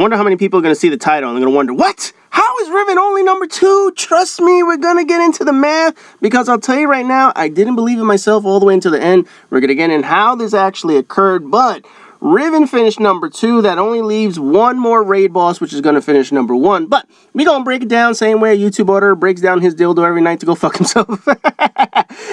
wonder how many people are going to see the title and they're going to wonder, what? How is Riven only number 2? Trust me, we're going to get into the math, because I'll tell you right now, I didn't believe in myself all the way until the end. We're going to get in how this actually occurred, but Riven finished number 2. That only leaves one more raid boss, which is going to finish number 1. But we going to break it down same way a YouTube auditor breaks down his dildo every night to go fuck himself.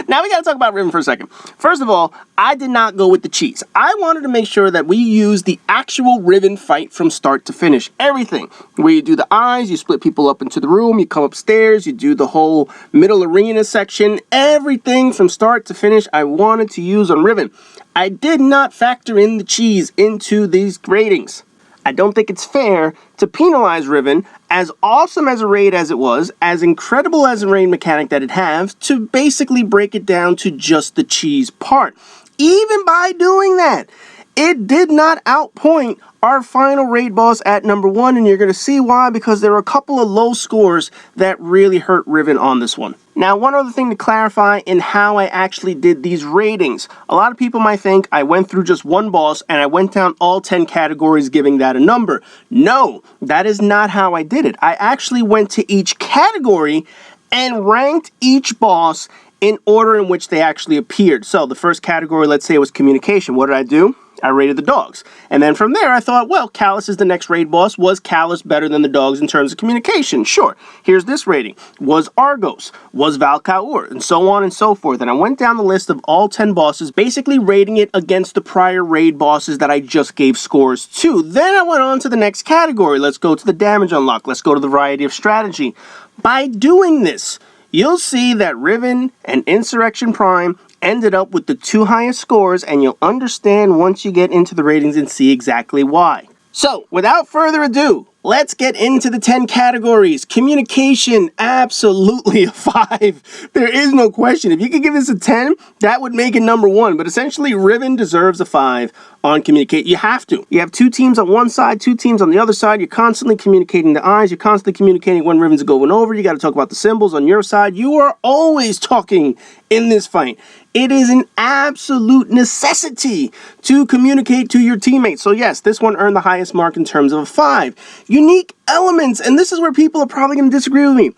Now we got to talk about Riven for a second. First of all, I did not go with the cheats. I wanted to make sure that we use the actual Riven fight from start to finish. Everything. Where you do the eyes, you split people up into the room, you come upstairs, you do the whole middle arena section. Everything from start to finish I wanted to use on Riven. I did not factor in the cheese into these ratings. I don't think it's fair to penalize Riven, as awesome as a raid as it was, as incredible as a raid mechanic that it has, to basically break it down to just the cheese part. Even by doing that, it did not outpoint our final raid boss at number 1, and you're going to see why, because there are a couple of low scores that really hurt Riven on this one. Now, one other thing to clarify in how I actually did these ratings. A lot of people might think I went through just one boss and I went down all 10 categories giving that a number. No, that is not how I did it. I actually went to each category and ranked each boss in order in which they actually appeared. So the first category, let's say, was communication. What did I do? I rated the dogs. And then from there, I thought, well, Callus is the next raid boss. Was Callus better than the dogs in terms of communication? Sure. Here's this rating. Was Argos? Was Valkaur? And so on and so forth. And I went down the list of all 10 bosses, basically rating it against the prior raid bosses that I just gave scores to. Then I went on to the next category. Let's go to the damage unlock. Let's go to the variety of strategy. By doing this, you'll see that Riven and Insurrection Prime ended up with the 2 highest scores, and you'll understand once you get into the ratings and see exactly why. So, without further ado, let's get into the 10 categories. Communication, absolutely a 5. There is no question. If you could give this a 10, that would make it number 1. But essentially, Riven deserves a 5 on communicate. You have to. You have 2 teams on one side, 2 teams on the other side. You're constantly communicating the eyes. You're constantly communicating when Riven's going over. You got to talk about the symbols on your side. You are always talking in this fight. It is an absolute necessity to communicate to your teammates. So yes, this one earned the highest mark in terms of a 5. Unique elements, and this is where people are probably going to disagree with me.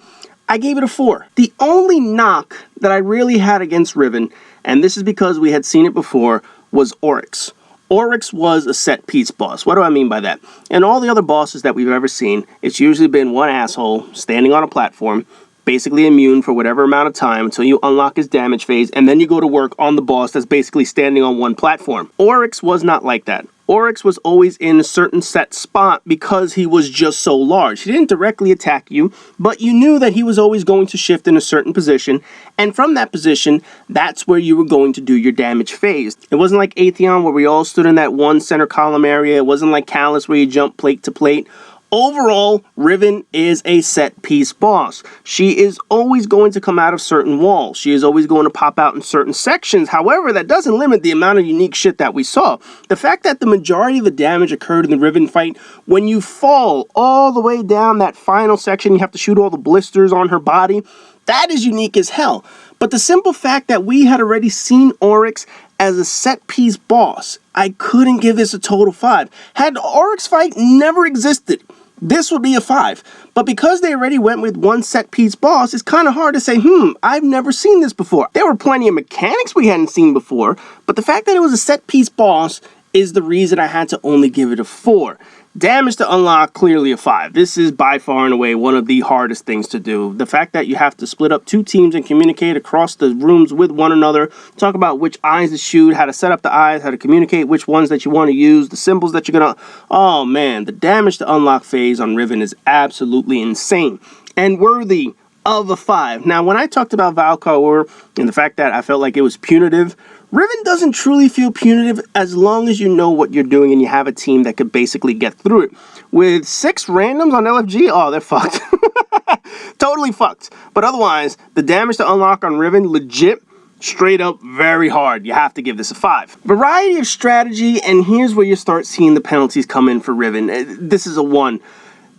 I gave it a 4. The only knock that I really had against Riven, and this is because we had seen it before, was Oryx. Oryx was a set-piece boss. What do I mean by that? In all the other bosses that we've ever seen, it's usually been one asshole standing on a platform, basically immune for whatever amount of time until you unlock his damage phase, and then you go to work on the boss that's basically standing on one platform. Oryx was not like that. Oryx was always in a certain set spot because he was just so large. He didn't directly attack you, but you knew that he was always going to shift in a certain position, and from that position, that's where you were going to do your damage phase. It wasn't like Atheon where we all stood in that one center column area. It wasn't like Callus where you jump plate to plate. Overall, Riven is a set-piece boss. She is always going to come out of certain walls. She is always going to pop out in certain sections. However, that doesn't limit the amount of unique shit that we saw. The fact that the majority of the damage occurred in the Riven fight, when you fall all the way down that final section, you have to shoot all the blisters on her body, that is unique as hell. But the simple fact that we had already seen Oryx as a set-piece boss, I couldn't give this a total 5. Had the Oryx fight never existed, this would be a 5. But because they already went with one set-piece boss, it's kind of hard to say, I've never seen this before. There were plenty of mechanics we hadn't seen before, but the fact that it was a set-piece boss is the reason I had to only give it a 4. Damage to unlock, clearly a 5. This is by far and away one of the hardest things to do. The fact that you have to split up 2 teams and communicate across the rooms with one another, talk about which eyes to shoot, how to set up the eyes, how to communicate which ones that you want to use, the symbols that you're going to... Oh man, the damage to unlock phase on Riven is absolutely insane and worthy of a 5. Now, when I talked about Valkaur and the fact that I felt like it was punitive, Riven doesn't truly feel punitive as long as you know what you're doing and you have a team that could basically get through it. With 6 randoms on LFG, oh, they're fucked. Totally fucked. But otherwise, the damage to unlock on Riven, legit, straight up, very hard. You have to give this a 5. Variety of strategy, and here's where you start seeing the penalties come in for Riven. This is a 1.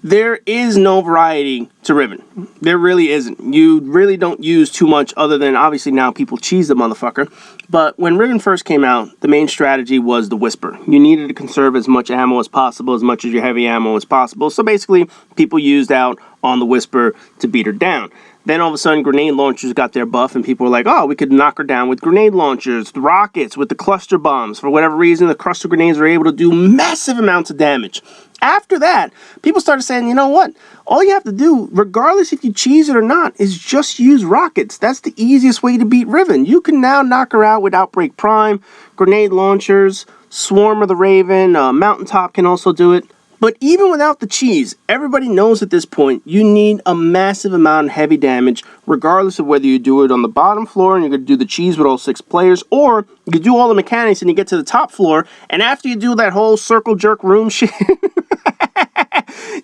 There is no variety to Riven. There really isn't. You really don't use too much other than, obviously now people cheese the motherfucker. But when Riven first came out, the main strategy was the Whisper. You needed to conserve as much ammo as possible, as much of your heavy ammo as possible. So basically, people used out on the Whisper to beat her down. Then all of a sudden, grenade launchers got their buff, and people were like, oh, we could knock her down with grenade launchers, the rockets, with the cluster bombs. For whatever reason, the cluster grenades were able to do massive amounts of damage. After that, people started saying, you know what? All you have to do, regardless if you cheese it or not, is just use rockets. That's the easiest way to beat Riven. You can now knock her out with Outbreak Prime, grenade launchers, Swarm of the Raven, Mountaintop can also do it. But even without the cheese, everybody knows at this point you need a massive amount of heavy damage, regardless of whether you do it on the bottom floor and you're going to do the cheese with all 6 players, or you do all the mechanics and you get to the top floor, and after you do that whole circle jerk room shit,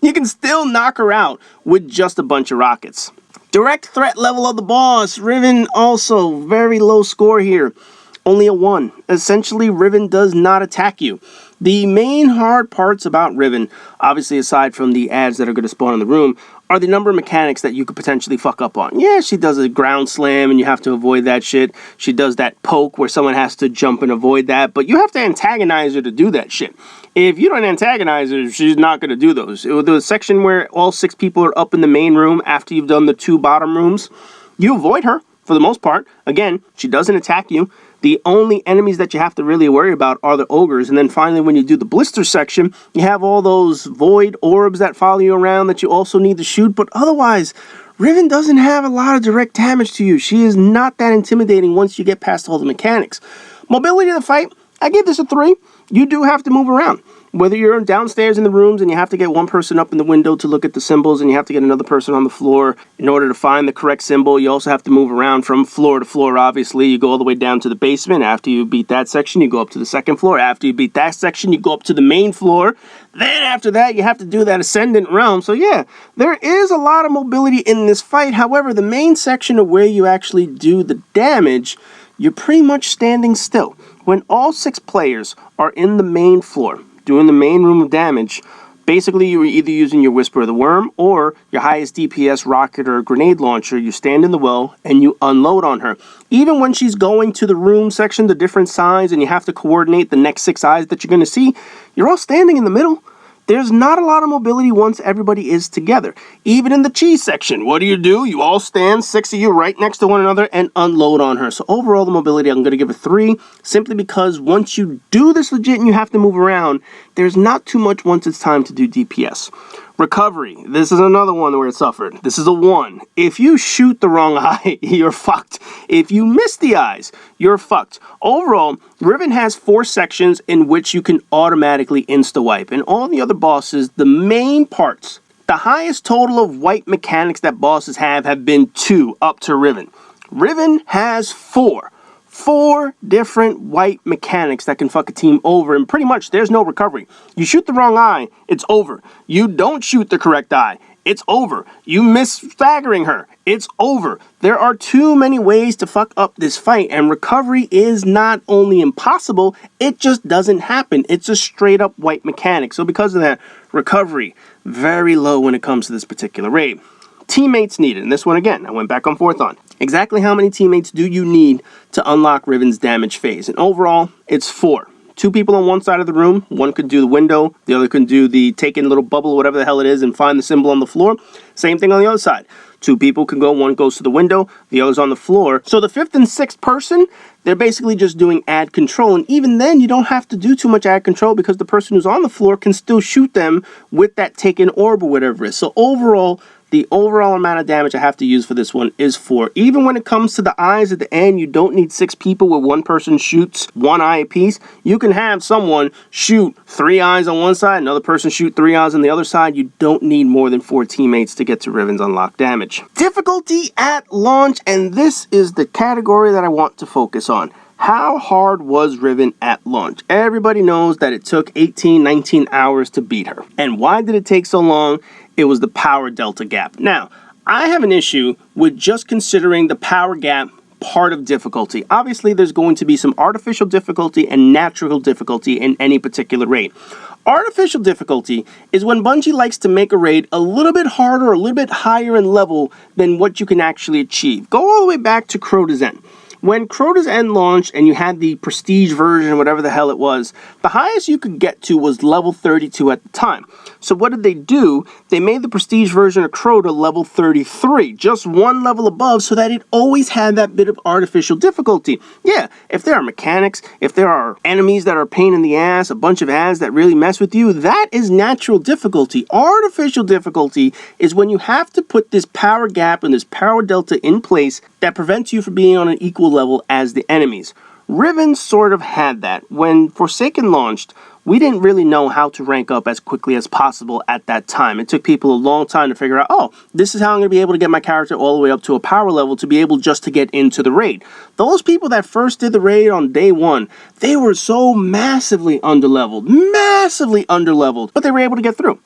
you can still knock her out with just a bunch of rockets. Direct threat level of the boss. Riven also very low score here. Only a 1. Essentially, Riven does not attack you. The main hard parts about Riven, obviously aside from the ads that are going to spawn in the room, are the number of mechanics that you could potentially fuck up on. Yeah, she does a ground slam and you have to avoid that shit. She does that poke where someone has to jump and avoid that, but you have to antagonize her to do that shit. If you don't antagonize her, she's not going to do those. The section where all 6 people are up in the main room after you've done the 2 bottom rooms, you avoid her for the most part. Again, she doesn't attack you. The only enemies that you have to really worry about are the ogres. And then finally, when you do the blister section, you have all those void orbs that follow you around that you also need to shoot. But otherwise, Riven doesn't have a lot of direct damage to you. She is not that intimidating once you get past all the mechanics. Mobility of the fight, I give this a 3. You do have to move around. Whether you're downstairs in the rooms and you have to get one person up in the window to look at the symbols and you have to get another person on the floor in order to find the correct symbol, you also have to move around from floor to floor, obviously. You go all the way down to the basement. After you beat that section, you go up to the second floor. After you beat that section, you go up to the main floor. Then after that, you have to do that ascendant realm. So yeah, there is a lot of mobility in this fight. However, the main section of where you actually do the damage, you're pretty much standing still. When all 6 players are in the main floor, doing the main room of damage, basically you're either using your Whisper of the Worm or your highest DPS rocket or grenade launcher. You stand in the well and you unload on her. Even when she's going to the room section, the different sides, and you have to coordinate the next 6 eyes that you're going to see, you're all standing in the middle. There's not a lot of mobility once everybody is together. Even in the cheese section, what do? You all stand, 6 of you right next to one another, and unload on her. So overall, the mobility, I'm going to give a 3, simply because once you do this legit and you have to move around, there's not too much once it's time to do DPS. Recovery, this is another one where it suffered. This is a 1. If you shoot the wrong eye, you're fucked. If you miss the eyes, you're fucked. Overall, Riven has 4 sections in which you can automatically insta-wipe. And all the other bosses, the main parts, the highest total of wipe mechanics that bosses have been 2 up to Riven. Riven has 4. 4 different wipe mechanics that can fuck a team over, and pretty much there's no recovery. You shoot the wrong eye, it's over. You don't shoot the correct eye, it's over. You miss staggering her, it's over. There are too many ways to fuck up this fight, and recovery is not only impossible, it just doesn't happen. It's a straight up wipe mechanic. So because of that, recovery, very low when it comes to this particular raid. Teammates needed, and this one again, I went back and forth on. Exactly how many teammates do you need to unlock Riven's damage phase? And overall, it's 4. 2 people on one side of the room. One could do the window. The other could do the take in a little bubble, whatever the hell it is, and find the symbol on the floor. Same thing on the other side. 2 people can go. One goes to the window. The other's on the floor. So the 5th and 6th person, they're basically just doing ad control. And even then, you don't have to do too much ad control because the person who's on the floor can still shoot them with that take in orb or whatever it is. So overall, the overall amount of damage I have to use for this one is 4. Even when it comes to the eyes at the end, you don't need 6 people where one person shoots 1 eye apiece. You can have someone shoot 3 eyes on one side, another person shoot 3 eyes on the other side. You don't need more than 4 teammates to get to Riven's unlocked damage. Difficulty at launch, and this is the category that I want to focus on. How hard was Riven at launch? Everybody knows that it took 18, 19 hours to beat her. And why did it take so long? It was the power delta gap. Now, I have an issue with just considering the power gap part of difficulty. Obviously, there's going to be some artificial difficulty and natural difficulty in any particular raid. Artificial difficulty is when Bungie likes to make a raid a little bit harder, a little bit higher in level than what you can actually achieve. Go all the way back to Crota's End. When Crota's End launched and you had the prestige version, whatever the hell it was, the highest you could get to was level 32 at the time. So what did they do? They made the prestige version of Crota level 33, just one level above, so that it always had that bit of artificial difficulty. Yeah, if there are mechanics, if there are enemies that are a pain in the ass, a bunch of ads that really mess with you, that is natural difficulty. Artificial difficulty is when you have to put this power gap and this power delta in place that prevents you from being on an equal level as the enemies. Riven sort of had that. When Forsaken launched, we didn't really know how to rank up as quickly as possible at that time. It took people a long time to figure out, oh, this is how I'm going to be able to get my character all the way up to a power level to be able just to get into the raid. Those people that first did the raid on day one, they were so massively underleveled, but they were able to get through,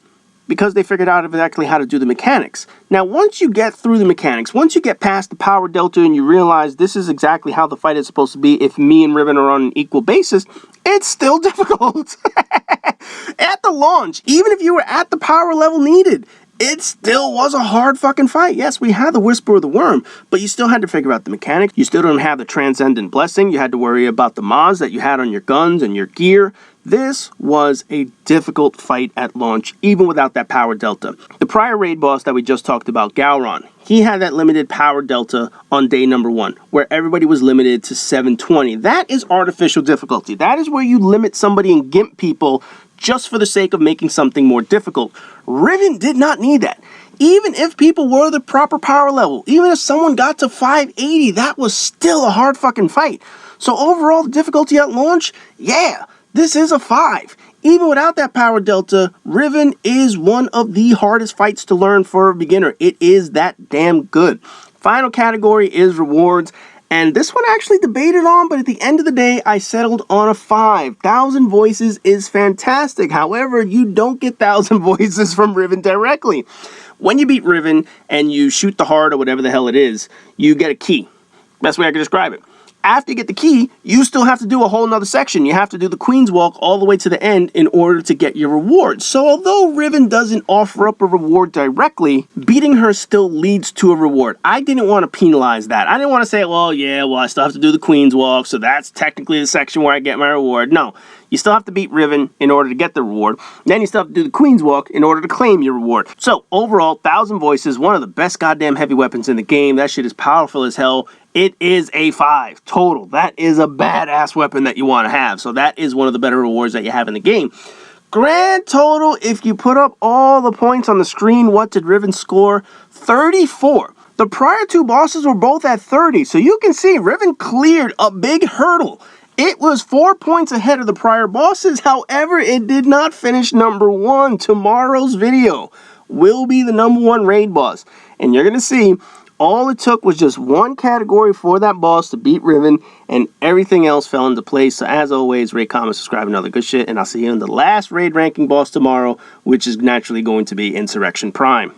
because they figured out exactly how to do the mechanics. Now, once you get through the mechanics, once you get past the power delta and you realize this is exactly how the fight is supposed to be if me and Riven are on an equal basis, it's still difficult. At the launch, even if you were at the power level needed, it still was a hard fucking fight. Yes, we had the Whisper of the Worm, but you still had to figure out the mechanics. You still don't have the Transcendent Blessing. You had to worry about the mods that you had on your guns and your gear. This was a difficult fight at launch, even without that power delta. The prior raid boss that we just talked about, Gowron, he had that limited power delta on day number 1, where everybody was limited to 720. That is artificial difficulty. That is where you limit somebody and gimp people just for the sake of making something more difficult. Riven did not need that. Even if people were the proper power level, even if someone got to 580, that was still a hard fucking fight. So overall, the difficulty at launch, yeah, this is a 5. Even without that power delta, Riven is one of the hardest fights to learn for a beginner. It is that damn good. Final category is rewards. And this one I actually debated on, but at the end of the day, I settled on a 5. 1,000 voices is fantastic. However, you don't get 1,000 voices from Riven directly. When you beat Riven and you shoot the heart or whatever the hell it is, you get a key. Best way I can describe it. After you get the key, you still have to do a whole nother section. You have to do the Queen's Walk all the way to the end in order to get your reward. So although Riven doesn't offer up a reward directly, beating her still leads to a reward. I didn't want to penalize that. I didn't want to say, well, yeah, I still have to do the Queen's Walk, so that's technically the section where I get my reward. No. You still have to beat Riven in order to get the reward. Then you still have to do the Queen's Walk in order to claim your reward. So overall, 1,000 voices, one of the best goddamn heavy weapons in the game. That shit is powerful as hell. It is a 5 total. That is a badass weapon that you want to have. So that is one of the better rewards that you have in the game. Grand total, if you put up all the points on the screen, what did Riven score? 34. The prior 2 bosses were both at 30. So you can see Riven cleared a big hurdle. It was 4 points ahead of the prior bosses. However, it did not finish number 1. Tomorrow's video will be the number 1 raid boss. And you're going to see all it took was just one category for that boss to beat Riven, and everything else fell into place. So as always, rate, comment, subscribe, and other good shit. And I'll see you in the last raid ranking boss tomorrow, which is naturally going to be Insurrection Prime.